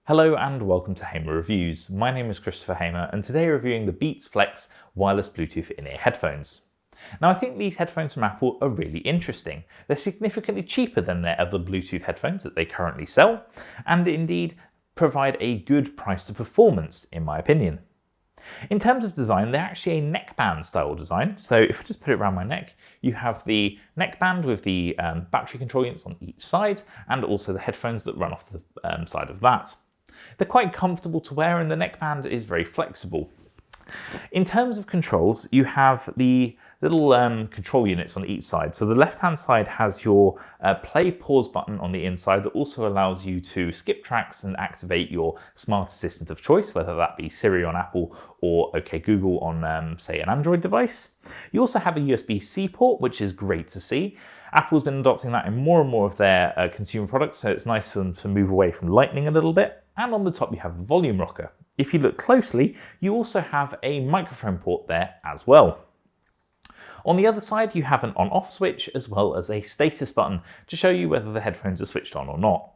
Hello and welcome to Hamer Reviews. My name is Christopher Hamer and today reviewing the Beats Flex wireless Bluetooth in-ear headphones. Now I think these headphones from Apple are really interesting. They're significantly cheaper than their other Bluetooth headphones that they currently sell, and indeed provide a good price to performance in my opinion. In terms of design, they're actually a neckband style design. So if I just put it around my neck, you have the neckband with the battery control units on each side, and also the headphones that run off the side of that. They're quite comfortable to wear and the neckband is very flexible. In terms of controls, you have the little control units on each side. So the left-hand side has your play pause button on the inside that also allows you to skip tracks and activate your smart assistant of choice, whether that be Siri on Apple or OK Google on, say, an Android device. You also have a USB-C port, which is great to see. Apple's been adopting that in more and more of their consumer products, so it's nice for them to move away from Lightning a little bit. And on the top you have a volume rocker. If you look closely, you also have a microphone port there as well. On the other side, you have an on-off switch as well as a status button to show you whether the headphones are switched on or not.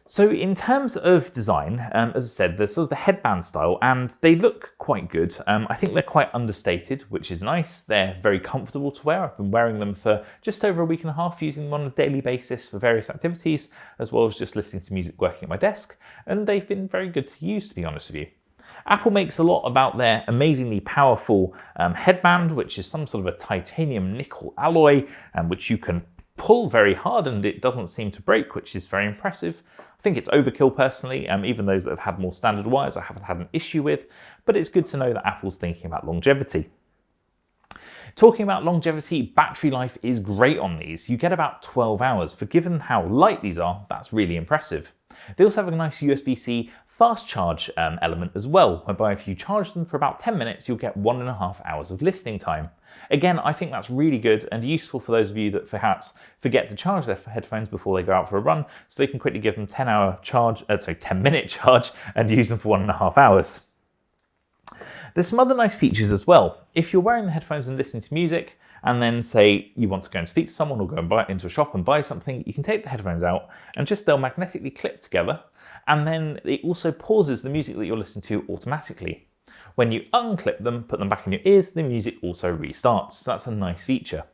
So in terms of design, as I said, they're sort of the headband style and they look quite good. I think they're quite understated, which is nice. They're very comfortable to wear. I've been wearing them for just over a week and a half, using them on a daily basis for various activities, as well as just listening to music working at my desk. And they've been very good to use, to be honest with you. Apple makes a lot about their amazingly powerful headband, which is some sort of a titanium nickel alloy, which you can pull very hard and it doesn't seem to break, which is very impressive. I think it's overkill personally, even those that have had more standard wires I haven't had an issue with, but it's good to know that Apple's thinking about longevity. Talking about longevity, battery life is great on these. You get about 12 hours. For given how light these are, that's really impressive. They also have a nice USB-C fast charge element as well, whereby if you charge them for about 10 minutes, you'll get 1.5 hours of listening time. Again, I think that's really good and useful for those of you that perhaps forget to charge their headphones before they go out for a run, so they can quickly give them 10-minute charge and use them for 1.5 hours. There's some other nice features as well. If you're wearing the headphones and listening to music, and then say you want to go and speak to someone or go and buy into a shop and buy something, you can take the headphones out and just they'll magnetically clip together, and then it also pauses the music that you're listening to automatically. When you unclip them, put them back in your ears, the music also restarts. So that's a nice feature.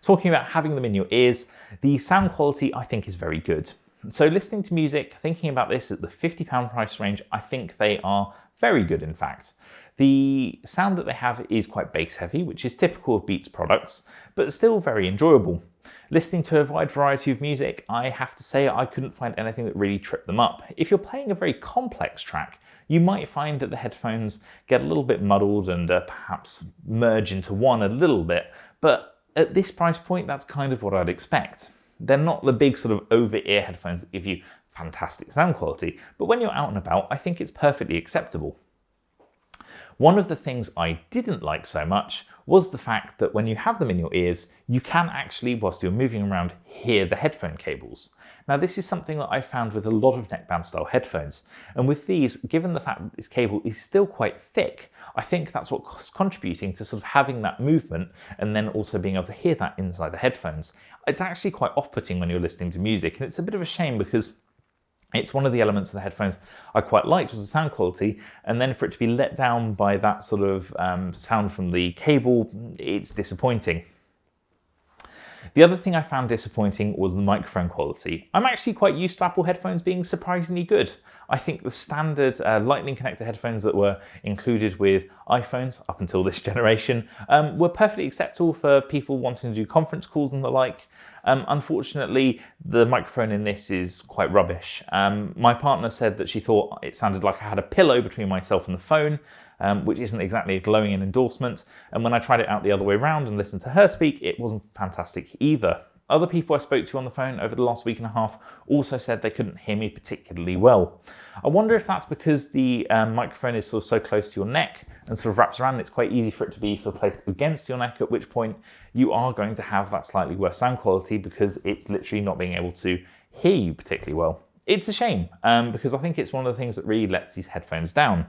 Talking about having them in your ears, the sound quality I think is very good. So listening to music, thinking about this at the £50 price range, I think they are very good in fact. The sound that they have is quite bass heavy, which is typical of Beats products, but still very enjoyable. Listening to a wide variety of music, I have to say I couldn't find anything that really tripped them up. If you're playing a very complex track, you might find that the headphones get a little bit muddled and perhaps merge into one a little bit, but at this price point, that's kind of what I'd expect. They're not the big sort of over-ear headphones that give you fantastic sound quality, but when you're out and about, I think it's perfectly acceptable. One of the things I didn't like so much was the fact that when you have them in your ears, you can actually, whilst you're moving around, hear the headphone cables. Now this is something that I found with a lot of neckband style headphones, and with these, given the fact that this cable is still quite thick, I think that's what's contributing to sort of having that movement and then also being able to hear that inside the headphones. It's actually quite off-putting when you're listening to music, and it's a bit of a shame because it's one of the elements of the headphones I quite liked was the sound quality, and then for it to be let down by that sort of sound from the cable, it's disappointing. The other thing I found disappointing was the microphone quality. I'm actually quite used to Apple headphones being surprisingly good. I think the standard Lightning connector headphones that were included with iPhones up until this generation were perfectly acceptable for people wanting to do conference calls and the like. Unfortunately, the microphone in this is quite rubbish. My partner said that she thought it sounded like I had a pillow between myself and the phone, which isn't exactly a glowing endorsement. And when I tried it out the other way around and listened to her speak, it wasn't fantastic either. Other people I spoke to on the phone over the last week and a half also said they couldn't hear me particularly well. I wonder if that's because the microphone is sort of so close to your neck and sort of wraps around, it's quite easy for it to be sort of placed against your neck, at which point you are going to have that slightly worse sound quality because it's literally not being able to hear you particularly well. It's a shame because I think it's one of the things that really lets these headphones down.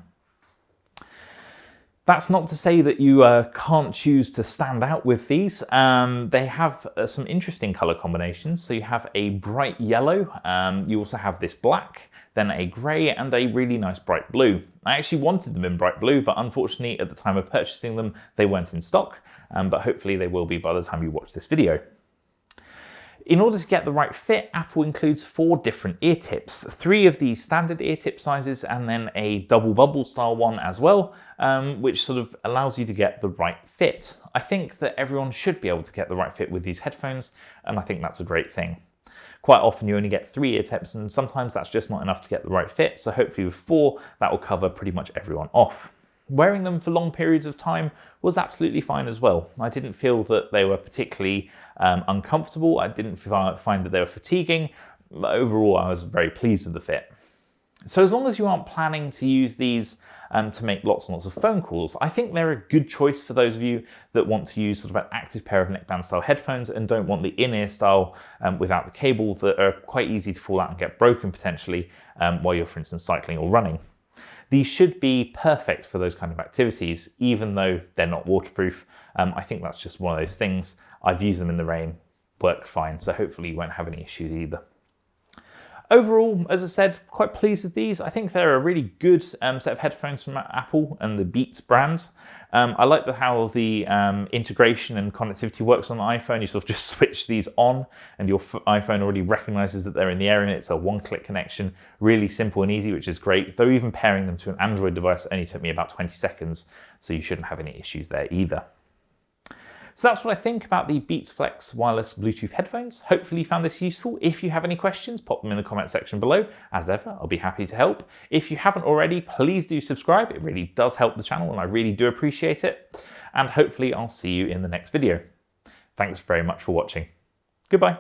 That's not to say that you can't choose to stand out with these. They have some interesting color combinations. So you have a bright yellow, you also have this black, then a gray and a really nice bright blue. I actually wanted them in bright blue, but unfortunately at the time of purchasing them, they weren't in stock, but hopefully they will be by the time you watch this video. In order to get the right fit, Apple includes 4 different ear tips, 3 of the standard ear tip sizes and then a double bubble style one as well, which sort of allows you to get the right fit. I think that everyone should be able to get the right fit with these headphones, and I think that's a great thing. Quite often you only get 3 ear tips and sometimes that's just not enough to get the right fit, so hopefully with 4 that will cover pretty much everyone off. Wearing them for long periods of time was absolutely fine as well. I didn't feel that they were particularly uncomfortable. I didn't find that they were fatiguing. But overall, I was very pleased with the fit. So as long as you aren't planning to use these to make lots and lots of phone calls, I think they're a good choice for those of you that want to use sort of an active pair of neckband style headphones and don't want the in-ear style without the cable that are quite easy to fall out and get broken potentially while you're, for instance, cycling or running. These should be perfect for those kind of activities, even though they're not waterproof. I think that's just one of those things. I've used them in the rain, work fine, so hopefully you won't have any issues either. Overall, as I said, quite pleased with these. I think they're a really good set of headphones from Apple and the Beats brand. I like how the integration and connectivity works on the iPhone. You sort of just switch these on and your iPhone already recognizes that they're in the air and it's a one-click connection. Really simple and easy, which is great. Though even pairing them to an Android device only took me about 20 seconds, so you shouldn't have any issues there either. So that's what I think about the Beats Flex wireless Bluetooth headphones. Hopefully you found this useful. If you have any questions, pop them in the comment section below. As ever, I'll be happy to help. If you haven't already, please do subscribe. It really does help the channel and I really do appreciate it. And hopefully I'll see you in the next video. Thanks very much for watching. Goodbye.